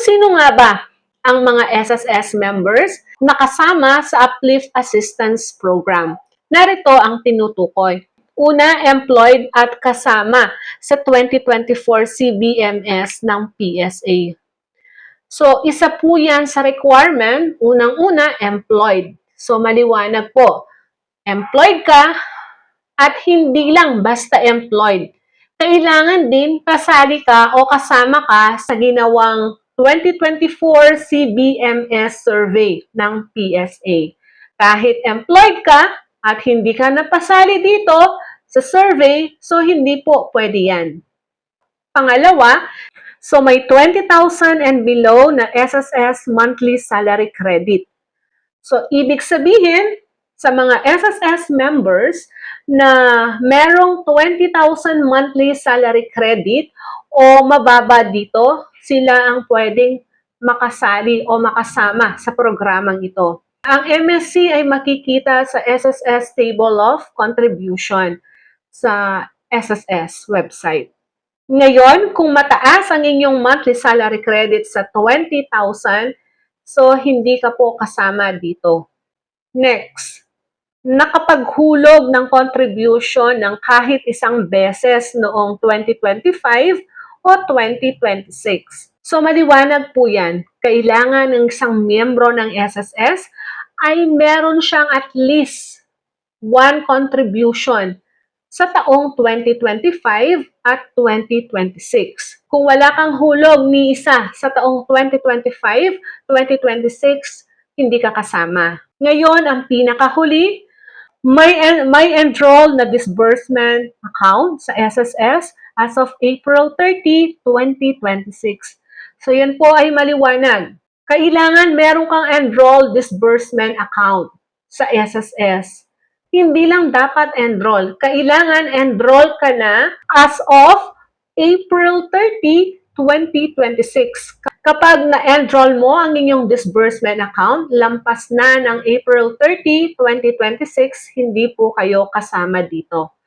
Sino-sino nga ba ang mga SSS members na kasama sa Uplift Assistance Program? Narito ang tinutukoy. Una, employed at kasama sa 2024 CBMS ng PSA. So, isa po yan sa requirement. Unang-una, employed. So, maliwanag po. Employed ka at hindi lang basta employed. Kailangan din kasali ka o kasama ka sa ginawang 2024 CBMS survey ng PSA. Kahit employed ka at hindi ka napasali dito sa survey, so hindi po pwede yan. Pangalawa, so may 20,000 and below na SSS monthly salary credit. So, ibig sabihin, sa mga SSS members na merong 20,000 monthly salary credit o mababa dito, sila ang pwedeng makasali o makasama sa programang ito. Ang MSC ay makikita sa SSS Table of Contribution sa SSS website. Ngayon, kung mataas ang inyong monthly salary credit sa 20,000, so hindi ka po kasama dito. Next, nakapaghulog ng contribution ng kahit isang beses noong 2025 o 2026. So maliwanag po yan, kailangan ng isang miyembro ng SSS ay meron siyang at least one contribution sa taong 2025 at 2026. Kung wala kang hulog ni isa sa taong 2025, 2026, hindi ka kasama. Ngayon, ang pinakahuli, may enroll na disbursement account sa SSS as of April 30, 2026. So, yan po ay maliwanag. Kailangan meron kang enroll disbursement account sa SSS. Hindi lang dapat enroll. Kailangan enroll ka na as of April 30, 2026. Kapag na-enroll mo ang inyong disbursement account, lampas na ng April 30, 2026, hindi po kayo kasama dito.